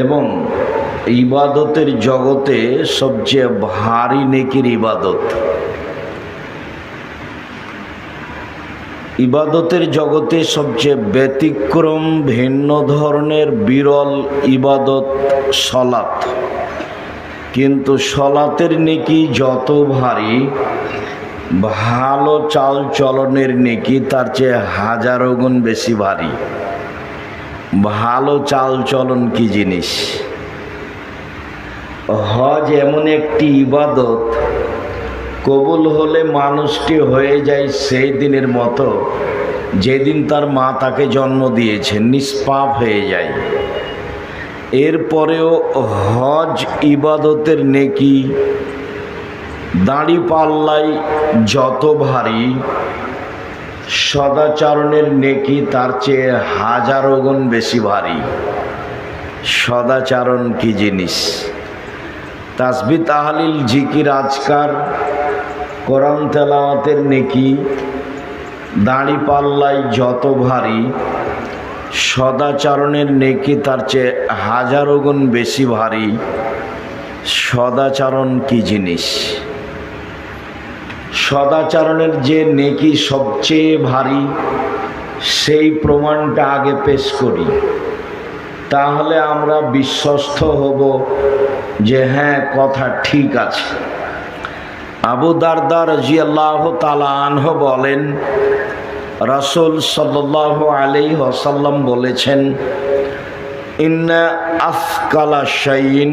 এবং ইবাদতের জগতে সবচেয়ে ভারী নেকির ইবাদত। ইবাদতের জগতে সবচেয়ে ব্যতিক্রম ভিন্ন ধরনের বিরল ইবাদত সলাত। কিন্তু সলাতের নেকি যত ভারী, ভালো চাল চলনের নেকি তার চেয়ে হাজারো গুণ বেশি ভারী। ভালো চাল চলন কি জিনিস? হজ এমন একটি ইবাদত, কবুল হলে মানুষটি হয়ে যায় সেই দিনের মতো যেদিন তার মা তাকে জন্ম দিয়েছে, নিষ্পাপ হয়ে যায়। এরপরেও হজ ইবাদতের নেকি দাড়ি পাল্লাই যত ভারী, সদাচরণের নেকি তার চেয়ে হাজারো গুণ বেশি ভারী। সদাচরণ কি জিনিস? তাসবিহ তাহলিল জিকির আজকার কোরআন তেলাওয়াতের নেকি দাড়ি পাল্লাই যত ভারী, সদাচরণের নেকি তার চেয়ে হাজারো গুণ বেশি ভারী। সদাচরণ কি জিনিস? সদাচরণের যে নেকি সবচেয়ে ভারী, সেই প্রমাণটা আগে পেশ করি, তাহলে আমরা বিশ্বস্ত হব যে হ্যাঁ, কথা ঠিক আছে। আবু দারদা রাদিয়াল্লাহু তাআলা আনহু বলেন, রাসূল সাল্লাল্লাহু আলাইহি ওয়াসাল্লাম বলেছেন, ইন্না আফকালা শাইইন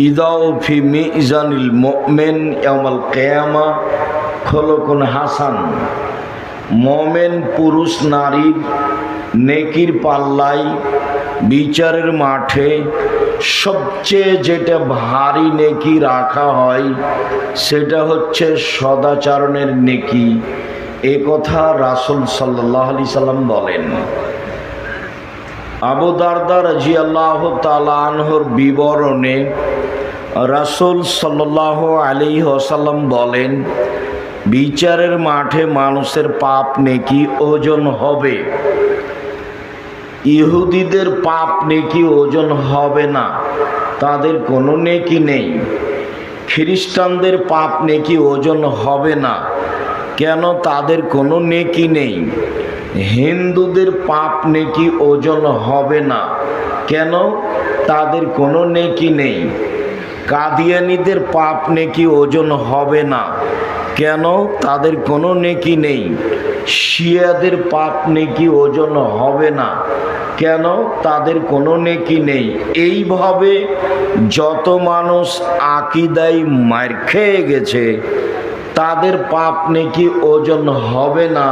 ইদাউ ফি মিজানিল মুমিন ইয়াউমাল কিয়ামা খুলুকুন হাসান। মুমিন পুরুষ নারীর নেকির পাল্লায় বিচারের মাঠে সবচেয়ে যেটা ভারী নেকি রাখা হয় সেটা হচ্ছে সদাচরণের নেকি। এ কথা রাসূল সাল্লাল্লাহু আলাইহি সাল্লাম বলেন। আবু দারদা রাদিয়াল্লাহু তাআলা আনহুর বিবরণে রাসূল সাল্লাল্লাহু আলাইহি ওয়াসাল্লাম বলেন, বিচারের মাঠে মানুষের পাপ নেকি ওজন হবে। ইহুদিদের পাপ নেকি ওজন হবে না, তাদের কোনো নেকি নেই। খ্রিস্টানদের পাপ নেকি ওজন হবে না, কেন? তাদের কোনো নেকি নেই। হিন্দুদের পাপ নেকি ওজন হবে না, কেন? তাদের কোনো নেকি নেই। কাদিয়ানীদের পাপ নেকি ওজন হবে না, কেন? তাদের কোনো নেকি নেই। শিয়াদের পাপ নেকি ওজন হবে না, কেন? তাদের কোনো নেকি নেই। এইভাবে যত মানুষ আকীদায় মার খেয়ে গেছে তাদের পাপ নেকি ওজন হবে না,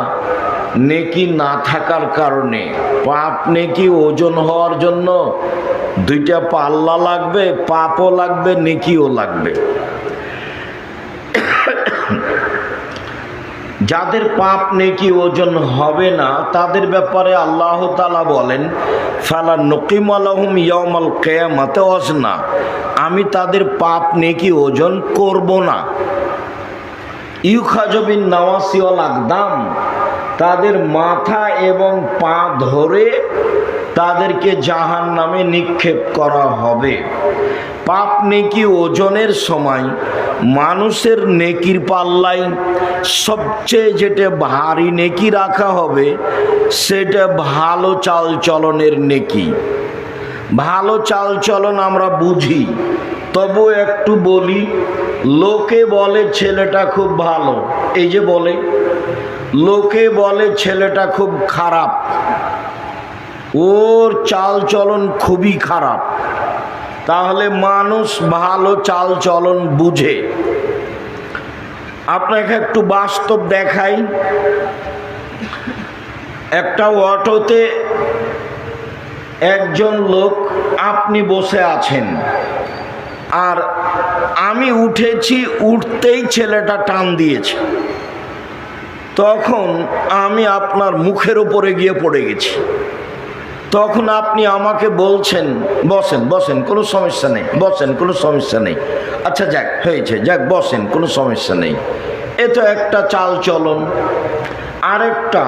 নেকি না থাকার কারণে। পাপ নেকি ওজন হওয়ার জন্য দুইটা পাল্লা লাগবে, পাপও লাগবে, নেকিও লাগবে। যাদের পাপ নেকি ওজন হবে না তাদের ব্যাপারে আল্লাহ তাআলা বলেন, ফালা নুকিমু লাহুম ইয়াউমাল কিয়ামাতি ওয়াজনা। আমি তাদের পাপ নেকি ওজন করব না। ইউখাযু বিন নাওয়াসি ওয়াল আকদাম। তাদের মাথা এবং পা ধরে তাদেরকে জাহান্নামে নিক্ষেপ করা হবে। পাপ নেকি ওজনের সময় মানুষের নেকির পাল্লায় সবচেয়ে যেটা ভারী নেকি রাখা হবে সেটা ভালো চাল চলনের নেকি। ভালো চাল চলন আমরা বুঝি, তবু একটু বলি। লোকে বলে ছেলেটা খুব ভালো, এই যে বলে, লোকে বলে ছেলেটা খুব খারাপ, ওর চাল চলন খুবই খারাপ। তাহলে মানুষ ভালো চাল চলন বুঝে। আপনাকে একটু বাস্তব দেখাই। একটা অটোতে একজন লোক, আপনি বসে আছেন আর আমি উঠেছি, উঠতেই ছেলেটা টান দিয়েছে। তখন আমি আপনার মুখের উপরে গিয়ে পড়ে গেছি। তখন আপনি আমাকে বলছেন, বসেন বসেন, কোনো সমস্যা নেই, বসেন, কোনো সমস্যা নেই। আচ্ছা যাক, হয়েছে, যাক বসেন, কোনো সমস্যা নেই। এ তো একটা চাল চলন। আরেকটা,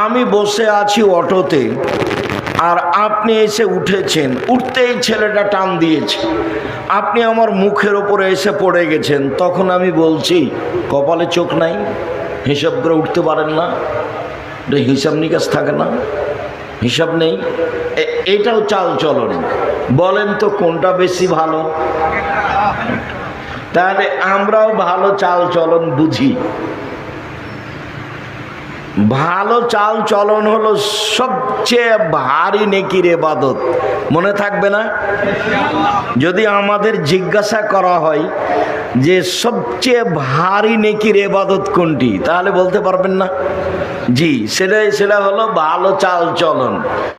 আমি বসে আছি অটোতে, আর আপনি এসে উঠেছেন, উঠতেই ছেলেটা টান দিয়েছে, আপনি আমার মুখের ওপরে এসে পড়ে গেছেন, তখন আমি বলছি কপালে চোখ নাই, হিসাব করে উঠতে পারেন না, হিসাব নিকাশ থাকে না, হিসাব নেই, এটাও চাল চলন। বলেন তো কোনটা বেশি ভালো? তাহলে আমরাও ভালো চাল চলন বুঝি। ভালো চাল চলন হলো সবচেয়ে ভারী নেকির ইবাদত, মনে থাকবে না? যদি আমাদের জিজ্ঞাসা করা হয় যে সবচেয়ে ভারী নেকির ইবাদত কোনটি, তাহলে বলতে পারবেন না? জি, সেটা হলো ভালো চাল চলন।